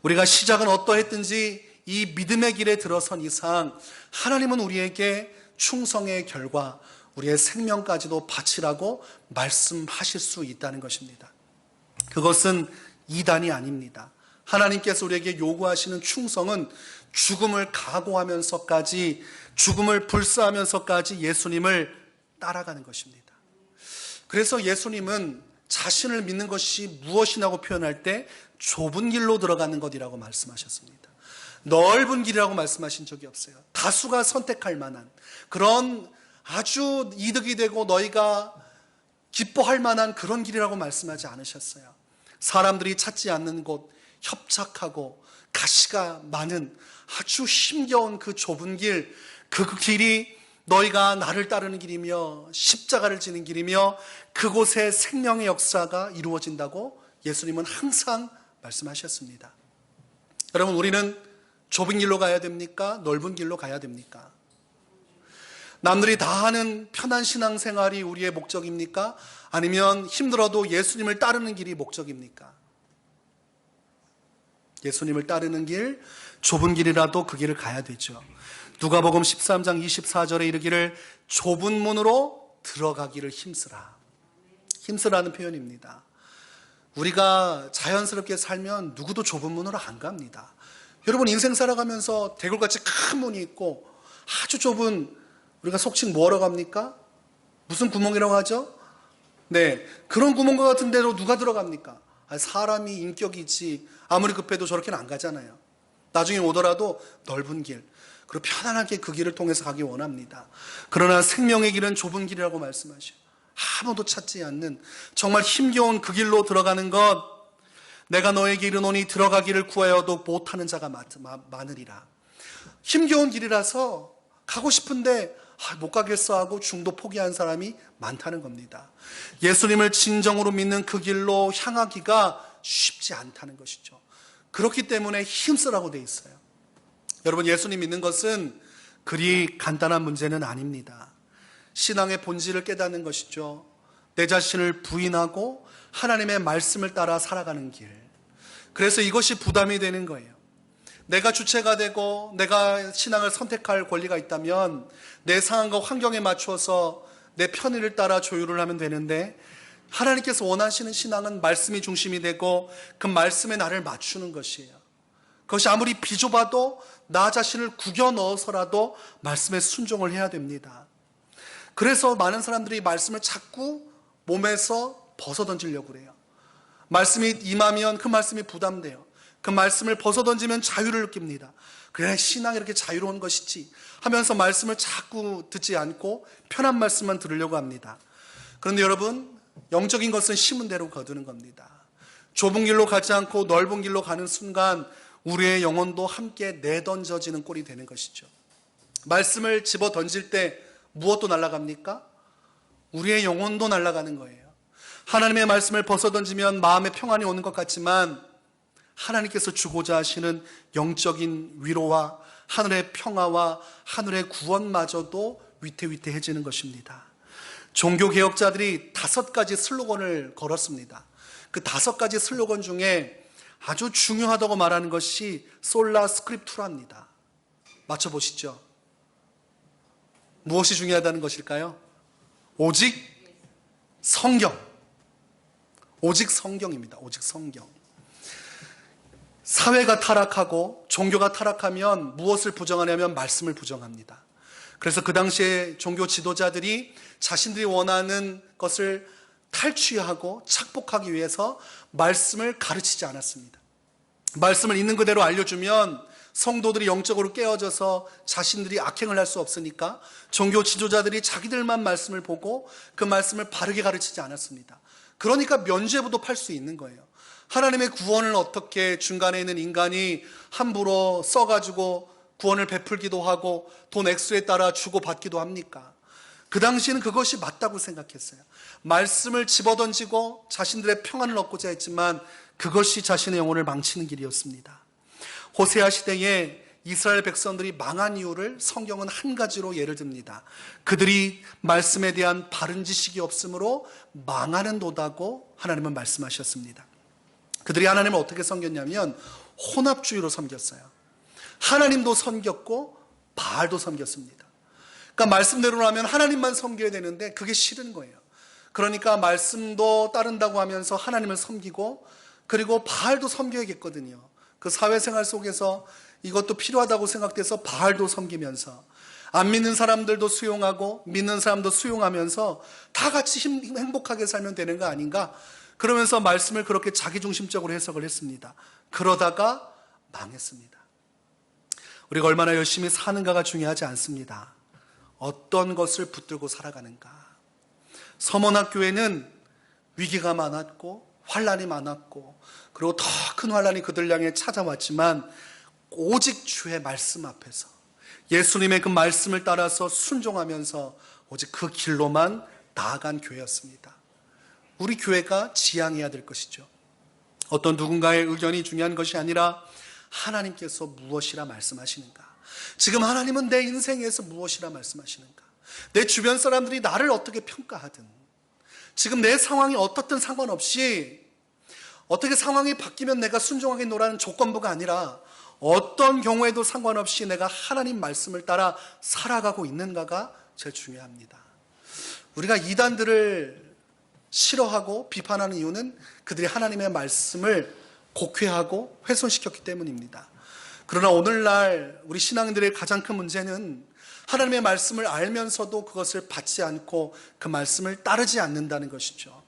A: 우리가 시작은 어떠했든지 이 믿음의 길에 들어선 이상 하나님은 우리에게 충성의 결과, 우리의 생명까지도 바치라고 말씀하실 수 있다는 것입니다. 그것은 이단이 아닙니다. 하나님께서 우리에게 요구하시는 충성은 죽음을 각오하면서까지, 죽음을 불사하면서까지 예수님을 따라가는 것입니다. 그래서 예수님은 자신을 믿는 것이 무엇이냐고 표현할 때 좁은 길로 들어가는 것이라고 말씀하셨습니다. 넓은 길이라고 말씀하신 적이 없어요. 다수가 선택할 만한 그런 아주 이득이 되고 너희가 기뻐할 만한 그런 길이라고 말씀하지 않으셨어요. 사람들이 찾지 않는 곳, 협착하고 가시가 많은 아주 힘겨운 그 좁은 길, 그 길이 너희가 나를 따르는 길이며 십자가를 지는 길이며 그곳에 생명의 역사가 이루어진다고 예수님은 항상 말씀하셨습니다. 여러분, 우리는 좁은 길로 가야 됩니까? 넓은 길로 가야 됩니까? 남들이 다 하는 편한 신앙생활이 우리의 목적입니까? 아니면 힘들어도 예수님을 따르는 길이 목적입니까? 예수님을 따르는 길, 좁은 길이라도 그 길을 가야 되죠. 누가복음 13장 24절에 이르기를 좁은 문으로 들어가기를 힘쓰라. 힘쓰라는 표현입니다. 우리가 자연스럽게 살면 누구도 좁은 문으로 안 갑니다. 여러분, 인생 살아가면서 대굴같이 큰 문이 있고 아주 좁은, 우리가 속칭 뭐라고 합니까? 무슨 구멍이라고 하죠? 네, 그런 구멍과 같은 데로 누가 들어갑니까? 사람이 인격이지 아무리 급해도 저렇게는 안 가잖아요. 나중에 오더라도 넓은 길, 그리고 편안하게 그 길을 통해서 가기 원합니다. 그러나 생명의 길은 좁은 길이라고 말씀하셔요. 아무도 찾지 않는 정말 힘겨운 그 길로 들어가는 것, 내가 너에게 이르노니 들어가기를 구하여도 못하는 자가 많으리라. 힘겨운 길이라서 가고 싶은데 못 가겠어 하고 중도 포기한 사람이 많다는 겁니다. 예수님을 진정으로 믿는 그 길로 향하기가 쉽지 않다는 것이죠. 그렇기 때문에 힘쓰라고 돼 있어요. 여러분, 예수님 믿는 것은 그리 간단한 문제는 아닙니다. 신앙의 본질을 깨닫는 것이죠. 내 자신을 부인하고 하나님의 말씀을 따라 살아가는 길. 그래서 이것이 부담이 되는 거예요. 내가 주체가 되고 내가 신앙을 선택할 권리가 있다면 내 상황과 환경에 맞추어서 내 편의를 따라 조율을 하면 되는데, 하나님께서 원하시는 신앙은 말씀이 중심이 되고 그 말씀에 나를 맞추는 것이에요. 그것이 아무리 비좁아도 나 자신을 구겨 넣어서라도 말씀에 순종을 해야 됩니다. 그래서 많은 사람들이 말씀을 자꾸 몸에서 벗어던지려고 그래요. 말씀이 임하면 그 말씀이 부담돼요. 그 말씀을 벗어던지면 자유를 느낍니다. 그래, 신앙이 이렇게 자유로운 것이지 하면서 말씀을 자꾸 듣지 않고 편한 말씀만 들으려고 합니다. 그런데 여러분, 영적인 것은 심은 대로 거두는 겁니다. 좁은 길로 가지 않고 넓은 길로 가는 순간 우리의 영혼도 함께 내던져지는 꼴이 되는 것이죠. 말씀을 집어 던질 때 무엇도 날아갑니까? 우리의 영혼도 날아가는 거예요. 하나님의 말씀을 벗어던지면 마음의 평안이 오는 것 같지만 하나님께서 주고자 하시는 영적인 위로와 하늘의 평화와 하늘의 구원마저도 위태위태해지는 것입니다. 종교개혁자들이 5가지 슬로건을 걸었습니다. 그 5가지 슬로건 중에 아주 중요하다고 말하는 것이 솔라 스크립투라입니다. 맞춰보시죠. 무엇이 중요하다는 것일까요? 오직 성경. 오직 성경입니다. 오직 성경. 사회가 타락하고 종교가 타락하면 무엇을 부정하냐면 말씀을 부정합니다. 그래서 그 당시에 종교 지도자들이 자신들이 원하는 것을 탈취하고 착복하기 위해서 말씀을 가르치지 않았습니다. 말씀을 있는 그대로 알려주면 성도들이 영적으로 깨어져서 자신들이 악행을 할 수 없으니까 종교 지도자들이 자기들만 말씀을 보고 그 말씀을 바르게 가르치지 않았습니다. 그러니까 면죄부도 팔 수 있는 거예요. 하나님의 구원을 어떻게 중간에 있는 인간이 함부로 써가지고 구원을 베풀기도 하고 돈 액수에 따라 주고받기도 합니까? 그 당시에는 그것이 맞다고 생각했어요. 말씀을 집어던지고 자신들의 평안을 얻고자 했지만 그것이 자신의 영혼을 망치는 길이었습니다. 호세아 시대에 이스라엘 백성들이 망한 이유를 성경은 한 가지로 예를 듭니다. 그들이 말씀에 대한 바른 지식이 없으므로 망하는 도다고 하나님은 말씀하셨습니다. 그들이 하나님을 어떻게 섬겼냐면 혼합주의로 섬겼어요. 하나님도 섬겼고 바알도 섬겼습니다. 그러니까 말씀대로라면 하나님만 섬겨야 되는데 그게 싫은 거예요. 그러니까 말씀도 따른다고 하면서 하나님을 섬기고 그리고 바알도 섬겨야겠거든요. 그 사회생활 속에서 이것도 필요하다고 생각돼서 바알도 섬기면서 안 믿는 사람들도 수용하고 믿는 사람도 수용하면서 다 같이 행복하게 살면 되는 거 아닌가? 그러면서 말씀을 그렇게 자기중심적으로 해석을 했습니다. 그러다가 망했습니다. 우리가 얼마나 열심히 사는가가 중요하지 않습니다. 어떤 것을 붙들고 살아가는가. 서머나교회는 위기가 많았고 환란이 많았고 그리고 더 큰 환란이 그들 향해 찾아왔지만 오직 주의 말씀 앞에서 예수님의 그 말씀을 따라서 순종하면서 오직 그 길로만 나아간 교회였습니다. 우리 교회가 지향해야 될 것이죠. 어떤 누군가의 의견이 중요한 것이 아니라 하나님께서 무엇이라 말씀하시는가? 지금 하나님은 내 인생에서 무엇이라 말씀하시는가? 내 주변 사람들이 나를 어떻게 평가하든 지금 내 상황이 어떻든 상관없이 어떻게 상황이 바뀌면 내가 순종하겠노라는 조건부가 아니라 어떤 경우에도 상관없이 내가 하나님 말씀을 따라 살아가고 있는가가 제일 중요합니다. 우리가 이단들을 싫어하고 비판하는 이유는 그들이 하나님의 말씀을 곡해하고 훼손시켰기 때문입니다. 그러나 오늘날 우리 신앙인들의 가장 큰 문제는 하나님의 말씀을 알면서도 그것을 받지 않고 그 말씀을 따르지 않는다는 것이죠.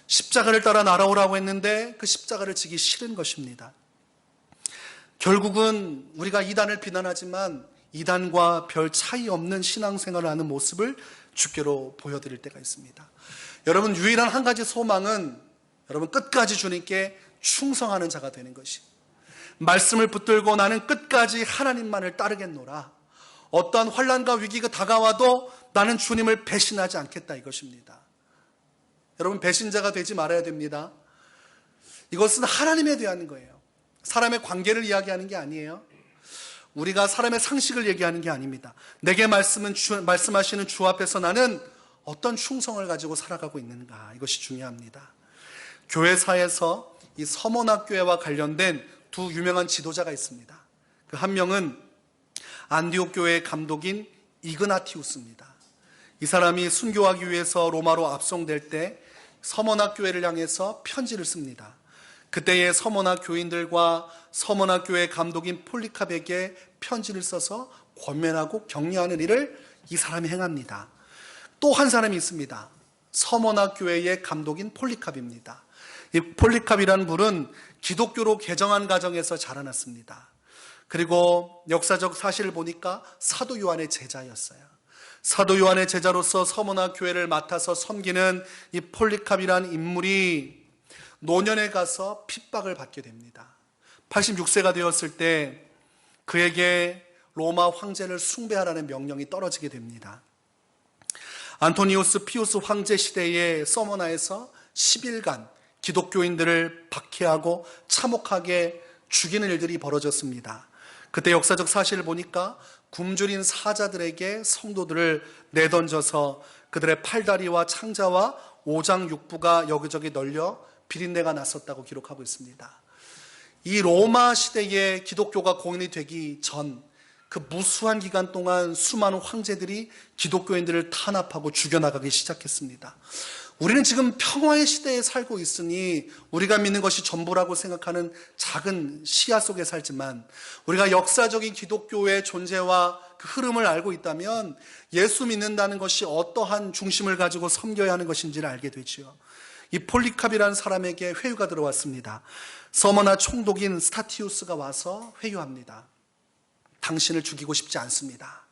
A: 십자가를 따라 날아오라고 했는데 그 십자가를 지기 싫은 것입니다. 결국은 우리가 이단을 비난하지만 이단과 별 차이 없는 신앙생활을 하는 모습을 주께로 보여드릴 때가 있습니다. 여러분, 유일한 한 가지 소망은 여러분 끝까지 주님께 충성하는 자가 되는 것이, 말씀을 붙들고 나는 끝까지 하나님만을 따르겠노라. 어떠한 환난과 위기가 다가와도 나는 주님을 배신하지 않겠다, 이것입니다. 여러분, 배신자가 되지 말아야 됩니다. 이것은 하나님에 대한 거예요. 사람의 관계를 이야기하는 게 아니에요. 우리가 사람의 상식을 얘기하는 게 아닙니다. 내게 말씀하시는 주 앞에서 나는 어떤 충성을 가지고 살아가고 있는가, 이것이 중요합니다. 교회사에서 이 서머나교회와 관련된 두 유명한 지도자가 있습니다. 그 한 명은 안디옥 교회의 감독인 이그나티우스입니다. 이 사람이 순교하기 위해서 로마로 압송될 때 서머나 교회를 향해서 편지를 씁니다. 그때의 서머나 교인들과 서머나 교회 감독인 폴리캅에게 편지를 써서 권면하고 격려하는 일을 이 사람이 행합니다. 또 한 사람이 있습니다. 서머나 교회의 감독인 폴리캅입니다. 이 폴리캅이라는 분은 기독교로 개정한 가정에서 자라났습니다. 그리고 역사적 사실을 보니까 사도 요한의 제자였어요. 사도 요한의 제자로서 서머나 교회를 맡아서 섬기는 이 폴리캅이라는 인물이 노년에 가서 핍박을 받게 됩니다. 86세가 되었을 때 그에게 로마 황제를 숭배하라는 명령이 떨어지게 됩니다. 안토니우스 피우스 황제 시대의 서머나에서 10일간 기독교인들을 박해하고 참혹하게 죽이는 일들이 벌어졌습니다. 그때 역사적 사실을 보니까 굶주린 사자들에게 성도들을 내던져서 그들의 팔다리와 창자와 오장육부가 여기저기 널려 비린내가 났었다고 기록하고 있습니다. 이 로마 시대에 기독교가 공인이 되기 전 그 무수한 기간 동안 수많은 황제들이 기독교인들을 탄압하고 죽여나가기 시작했습니다. 우리는 지금 평화의 시대에 살고 있으니 우리가 믿는 것이 전부라고 생각하는 작은 시야 속에 살지만, 우리가 역사적인 기독교의 존재와 그 흐름을 알고 있다면 예수 믿는다는 것이 어떠한 중심을 가지고 섬겨야 하는 것인지를 알게 되지요. 이 폴리캅이라는 사람에게 회유가 들어왔습니다. 서머나 총독인 스타티우스가 와서 회유합니다. 당신을 죽이고 싶지 않습니다.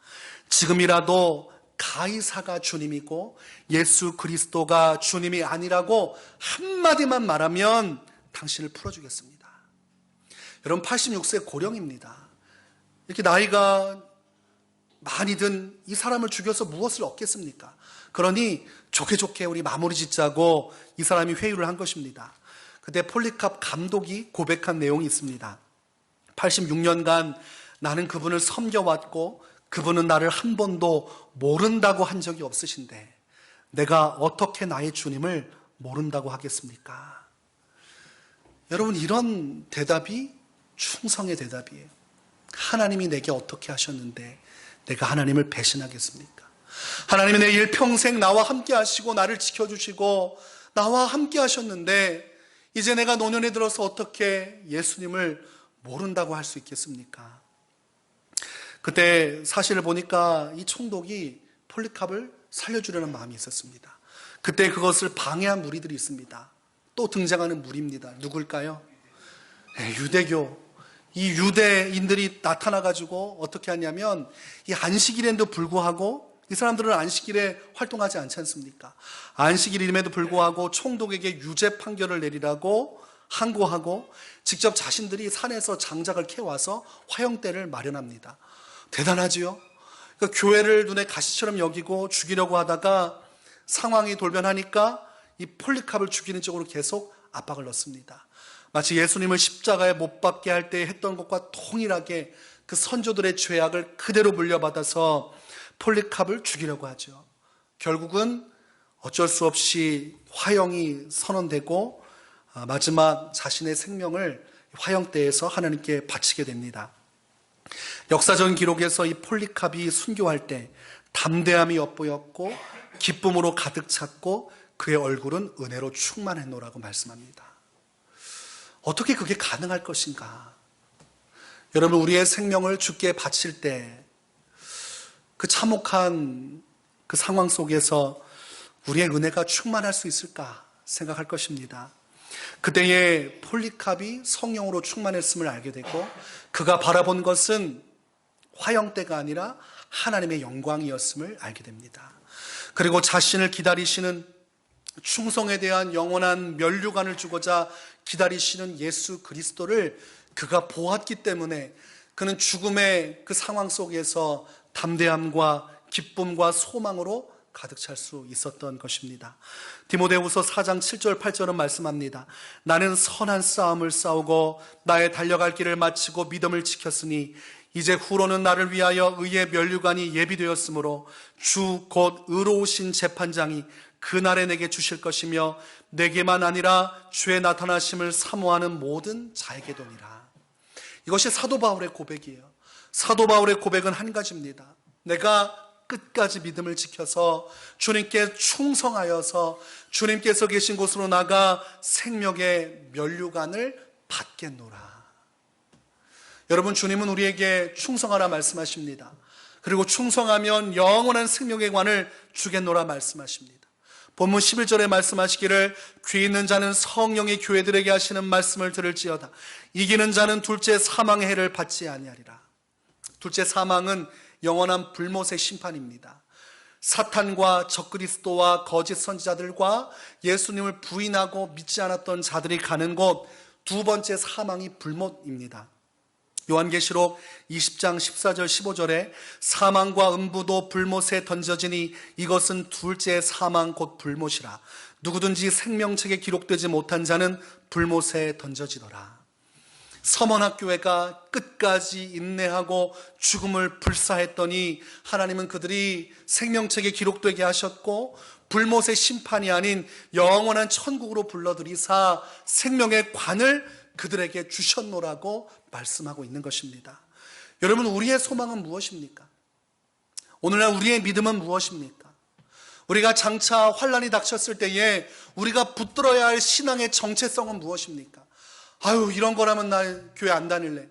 A: 지금이라도 가이사가 주님이고 예수 그리스도가 주님이 아니라고 한마디만 말하면 당신을 풀어주겠습니다. 여러분, 86세 고령입니다. 이렇게 나이가 많이 든 이 사람을 죽여서 무엇을 얻겠습니까? 그러니 좋게 우리 마무리 짓자고 이 사람이 회유를 한 것입니다. 그때 폴리캅 감독이 고백한 내용이 있습니다. 86년간 나는 그분을 섬겨왔고 그분은 나를 한 번도 모른다고 한 적이 없으신데 내가 어떻게 나의 주님을 모른다고 하겠습니까? 여러분, 이런 대답이 충성의 대답이에요. 하나님이 내게 어떻게 하셨는데 내가 하나님을 배신하겠습니까? 하나님이 내 일평생 나와 함께 하시고 나를 지켜주시고 나와 함께 하셨는데 이제 내가 노년에 들어서 어떻게 예수님을 모른다고 할 수 있겠습니까? 그때 사실을 보니까 이 총독이 폴리캅을 살려주려는 마음이 있었습니다. 그때 그것을 방해한 무리들이 있습니다. 또 등장하는 무리입니다. 누굴까요? 유대교. 이 유대인들이 나타나가지고 어떻게 하냐면 이 안식일에도 불구하고 이 사람들은 안식일에 활동하지 않지 않습니까? 안식일임에도 불구하고 총독에게 유죄 판결을 내리라고 항고하고 직접 자신들이 산에서 장작을 캐와서 화형대를 마련합니다. 대단하지요? 그러니까 교회를 눈에 가시처럼 여기고 죽이려고 하다가 상황이 돌변하니까 이 폴리캅을 죽이는 쪽으로 계속 압박을 넣습니다. 마치 예수님을 십자가에 못 박게 할 때 했던 것과 동일하게 그 선조들의 죄악을 그대로 물려받아서 폴리캅을 죽이려고 하죠. 결국은 어쩔 수 없이 화형이 선언되고 마지막 자신의 생명을 화형대에서 하나님께 바치게 됩니다. 역사적인 기록에서 이 폴리캅이 순교할 때 담대함이 엿보였고 기쁨으로 가득 찼고 그의 얼굴은 은혜로 충만했노라고 말씀합니다. 어떻게 그게 가능할 것인가? 여러분, 우리의 생명을 주께 바칠 때 그 참혹한 그 상황 속에서 우리의 은혜가 충만할 수 있을까 생각할 것입니다. 그때의 폴리캅이 성령으로 충만했음을 알게 되고 그가 바라본 것은 화형대가 아니라 하나님의 영광이었음을 알게 됩니다. 그리고 자신을 기다리시는 충성에 대한 영원한 면류관을 주고자 기다리시는 예수 그리스도를 그가 보았기 때문에 그는 죽음의 그 상황 속에서 담대함과 기쁨과 소망으로 가득 찰 수 있었던 것입니다. 디모데후서 4장 7절 8절은 말씀합니다. 나는 선한 싸움을 싸우고 나의 달려갈 길을 마치고 믿음을 지켰으니 이제 후로는 나를 위하여 의의 면류관이 예비되었으므로 주 곧 의로우신 재판장이 그날에 내게 주실 것이며 내게만 아니라 주의 나타나심을 사모하는 모든 자에게도니라. 이것이 사도 바울의 고백이에요. 사도 바울의 고백은 한 가지입니다. 내가 끝까지 믿음을 지켜서 주님께 충성하여서 주님께서 계신 곳으로 나가 생명의 면류관을 받겠노라. 여러분, 주님은 우리에게 충성하라 말씀하십니다. 그리고 충성하면 영원한 생명의 관을 주겠노라 말씀하십니다. 본문 11절에 말씀하시기를 귀 있는 자는 성령의 교회들에게 하시는 말씀을 들을지어다. 이기는 자는 둘째 사망의 해를 받지 아니하리라. 둘째 사망은 영원한 불못의 심판입니다. 사탄과 적그리스도와 거짓 선지자들과 예수님을 부인하고 믿지 않았던 자들이 가는 곳 두 번째 사망이 불못입니다. 요한계시록 20장 14절 15절에 사망과 음부도 불못에 던져지니 이것은 둘째 사망 곧 불못이라. 누구든지 생명책에 기록되지 못한 자는 불못에 던져지더라. 서머나교회가 끝까지 인내하고 죽음을 불사했더니 하나님은 그들이 생명책에 기록되게 하셨고 불못의 심판이 아닌 영원한 천국으로 불러들이사 생명의 관을 그들에게 주셨노라고 말씀하고 있는 것입니다. 여러분, 우리의 소망은 무엇입니까? 오늘날 우리의 믿음은 무엇입니까? 우리가 장차 환란이 닥쳤을 때에 우리가 붙들어야 할 신앙의 정체성은 무엇입니까? 아유, 이런 거라면 나 교회 안 다닐래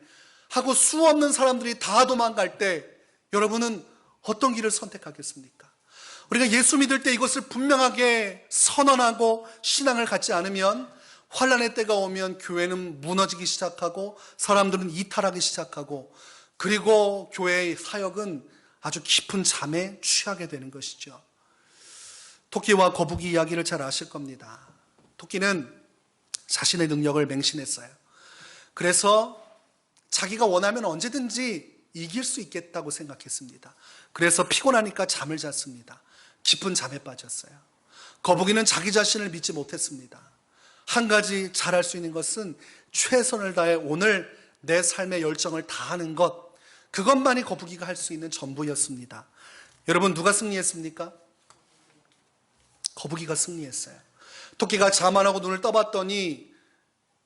A: 하고 수없는 사람들이 다 도망갈 때 여러분은 어떤 길을 선택하겠습니까? 우리가 예수 믿을 때 이것을 분명하게 선언하고 신앙을 갖지 않으면 환란의 때가 오면 교회는 무너지기 시작하고 사람들은 이탈하기 시작하고 그리고 교회의 사역은 아주 깊은 잠에 취하게 되는 것이죠. 토끼와 거북이 이야기를 잘 아실 겁니다. 토끼는 자신의 능력을 맹신했어요. 그래서 자기가 원하면 언제든지 이길 수 있겠다고 생각했습니다. 그래서 피곤하니까 잠을 잤습니다. 깊은 잠에 빠졌어요. 거북이는 자기 자신을 믿지 못했습니다. 한 가지 잘할 수 있는 것은 최선을 다해 오늘 내 삶의 열정을 다하는 것, 그것만이 거북이가 할 수 있는 전부였습니다. 여러분, 누가 승리했습니까? 거북이가 승리했어요. 토끼가 잠 안 하고 눈을 떠봤더니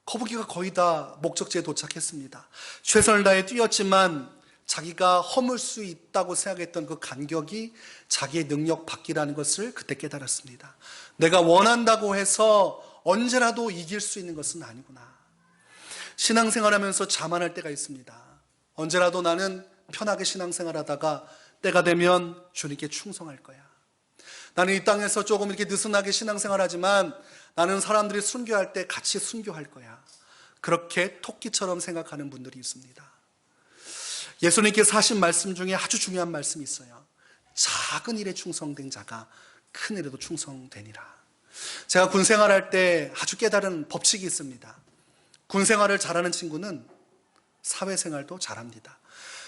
A: 거북이가 거의 다 목적지에 도착했습니다. 최선을 다해 뛰었지만 자기가 허물 수 있다고 생각했던 그 간격이 자기의 능력 밖이라는 것을 그때 깨달았습니다. 내가 원한다고 해서 언제라도 이길 수 있는 것은 아니구나. 신앙생활하면서 자만할 때가 있습니다. 언제라도 나는 편하게 신앙생활하다가 때가 되면 주님께 충성할 거야. 나는 이 땅에서 조금 이렇게 느슨하게 신앙생활하지만 나는 사람들이 순교할 때 같이 순교할 거야. 그렇게 토끼처럼 생각하는 분들이 있습니다. 예수님께서 하신 말씀 중에 아주 중요한 말씀이 있어요. 작은 일에 충성된 자가 큰 일에도 충성되니라. 제가 군생활할 때 아주 깨달은 법칙이 있습니다. 군생활을 잘하는 친구는 사회생활도 잘합니다.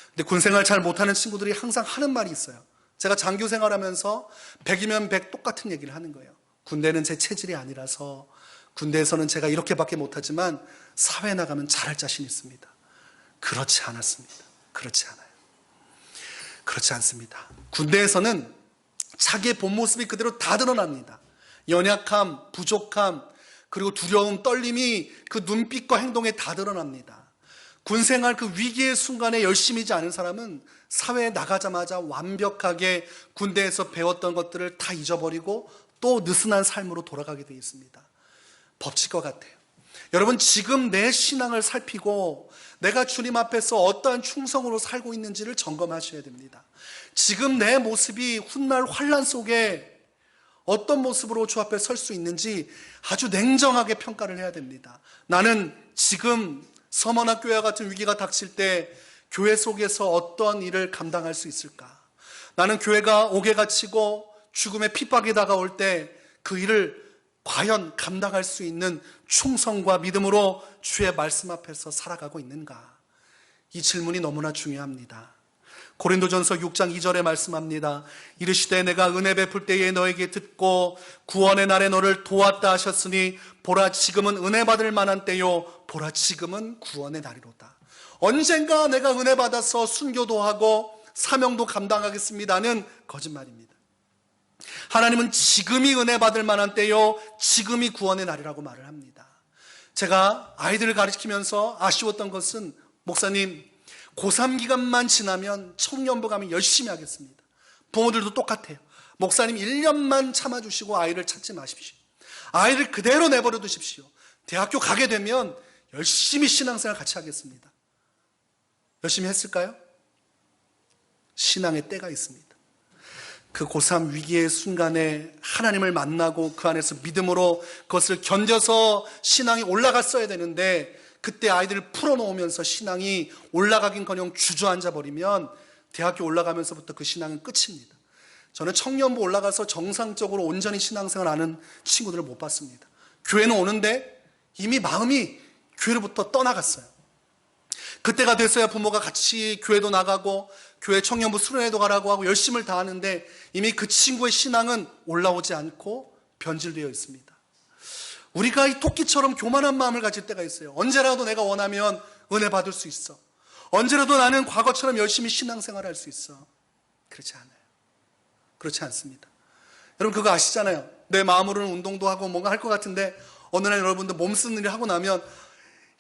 A: 근데 군생활 잘 못하는 친구들이 항상 하는 말이 있어요. 제가 장교 생활하면서 100이면 100 똑같은 얘기를 하는 거예요. 군대는 제 체질이 아니라서 군대에서는 제가 이렇게밖에 못하지만 사회 나가면 잘할 자신 있습니다. 그렇지 않았습니다. 그렇지 않아요. 그렇지 않습니다. 군대에서는 자기의 본 모습이 그대로 다 드러납니다. 연약함, 부족함, 그리고 두려움, 떨림이 그 눈빛과 행동에 다 드러납니다. 군생활 그 위기의 순간에 열심히지 않은 사람은 사회에 나가자마자 완벽하게 군대에서 배웠던 것들을 다 잊어버리고 또 느슨한 삶으로 돌아가게 되어 있습니다. 법칙과 같아요. 여러분, 지금 내 신앙을 살피고 내가 주님 앞에서 어떠한 충성으로 살고 있는지를 점검하셔야 됩니다. 지금 내 모습이 훗날 환란 속에 어떤 모습으로 주 앞에 설 수 있는지 아주 냉정하게 평가를 해야 됩니다. 나는 지금 서머나 교회와 같은 위기가 닥칠 때 교회 속에서 어떠한 일을 감당할 수 있을까? 나는 교회가 옥에 갇히고 죽음의 핍박이 다가올 때 그 일을 과연 감당할 수 있는 충성과 믿음으로 주의 말씀 앞에서 살아가고 있는가? 이 질문이 너무나 중요합니다. 고린도전서 6장 2절에 말씀합니다. 이르시되 내가 은혜 베풀 때에 너에게 듣고 구원의 날에 너를 도왔다 하셨으니 보라 지금은 은혜 받을 만한 때요 보라 지금은 구원의 날이로다. 언젠가 내가 은혜 받아서 순교도 하고 사명도 감당하겠습니다는 거짓말입니다. 하나님은 지금이 은혜 받을 만한 때요 지금이 구원의 날이라고 말을 합니다. 제가 아이들을 가르치면서 아쉬웠던 것은 목사님 고3 기간만 지나면 청년부 가면 열심히 하겠습니다. 부모들도 똑같아요. 목사님 1년만 참아주시고 아이를 찾지 마십시오. 아이를 그대로 내버려 두십시오. 대학교 가게 되면 열심히 신앙생활 같이 하겠습니다. 열심히 했을까요? 신앙의 때가 있습니다. 그 고3 위기의 순간에 하나님을 만나고 그 안에서 믿음으로 그것을 견뎌서 신앙이 올라갔어야 되는데 그때 아이들을 풀어놓으면서 신앙이 올라가긴커녕 주저앉아 버리면 대학교 올라가면서부터 그 신앙은 끝입니다. 저는 청년부 올라가서 정상적으로 온전히 신앙생활 하는 친구들을 못 봤습니다. 교회는 오는데 이미 마음이 교회로부터 떠나갔어요. 그때가 됐어야 부모가 같이 교회도 나가고 교회 청년부 수련회도 가라고 하고 열심을 다하는데 이미 그 친구의 신앙은 올라오지 않고 변질되어 있습니다. 우리가 이 토끼처럼 교만한 마음을 가질 때가 있어요. 언제라도 내가 원하면 은혜 받을 수 있어. 언제라도 나는 과거처럼 열심히 신앙생활을 할 수 있어. 그렇지 않아요. 그렇지 않습니다. 여러분 그거 아시잖아요. 내 마음으로는 운동도 하고 뭔가 할 것 같은데 어느 날 여러분들 몸 쓰는 일을 하고 나면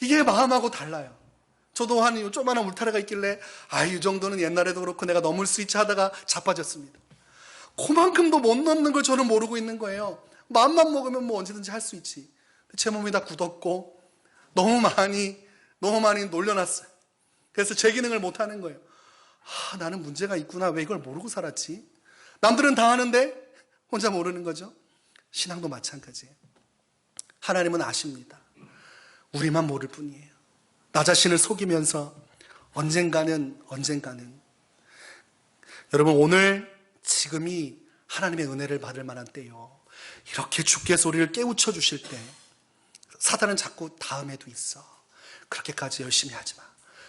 A: 이게 마음하고 달라요. 저도 한 조그마한 울타리가 있길래 이 정도는 옛날에도 그렇고 내가 넘을 수 있지 하다가 자빠졌습니다. 그만큼도 못 넘는 걸 저는 모르고 있는 거예요. 마음만 먹으면 뭐 언제든지 할 수 있지. 제 몸이 다 굳었고 너무 많이 놀려놨어요. 그래서 제 기능을 못 하는 거예요. 나는 문제가 있구나. 왜 이걸 모르고 살았지? 남들은 다 하는데 혼자 모르는 거죠. 신앙도 마찬가지예요. 하나님은 아십니다. 우리만 모를 뿐이에요. 나 자신을 속이면서 언젠가는 여러분, 오늘 지금이 하나님의 은혜를 받을 만한 때요. 이렇게 주께서 우리를 깨우쳐 주실 때 사단은 자꾸 다음에도 있어. 그렇게까지 열심히 하지 마.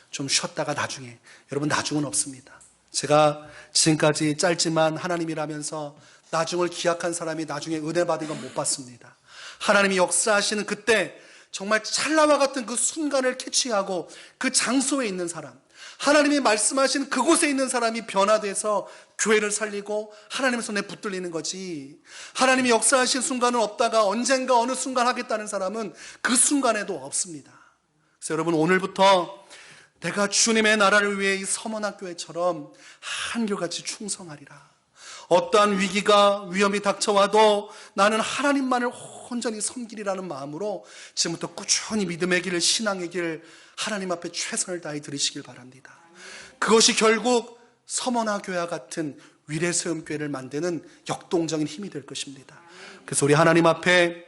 A: 좀 쉬었다가 나중에. 여러분, 나중은 없습니다. 제가 지금까지 짧지만 하나님이라면서 나중을 기약한 사람이 나중에 은혜 받은 건 못 봤습니다. 하나님이 역사하시는 그때 정말 찰나와 같은 그 순간을 캐치하고 그 장소에 있는 사람, 하나님이 말씀하신 그곳에 있는 사람이 변화돼서 교회를 살리고 하나님의 손에 붙들리는 거지, 하나님이 역사하신 순간은 없다가 언젠가 어느 순간 하겠다는 사람은 그 순간에도 없습니다. 그래서 여러분, 오늘부터 내가 주님의 나라를 위해 이 서머나교회처럼 한결같이 충성하리라. 어떠한 위기가 위험이 닥쳐와도 나는 하나님만을 온전히 섬기리라는 마음으로 지금부터 꾸준히 믿음의 길, 신앙의 길, 하나님 앞에 최선을 다해 드리시길 바랍니다. 그것이 결국 서머나교회와 같은 위례세움교회를 만드는 역동적인 힘이 될 것입니다. 그래서 우리 하나님 앞에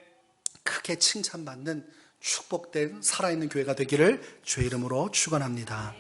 A: 크게 칭찬받는 축복된 살아있는 교회가 되기를 주의 이름으로 축원합니다.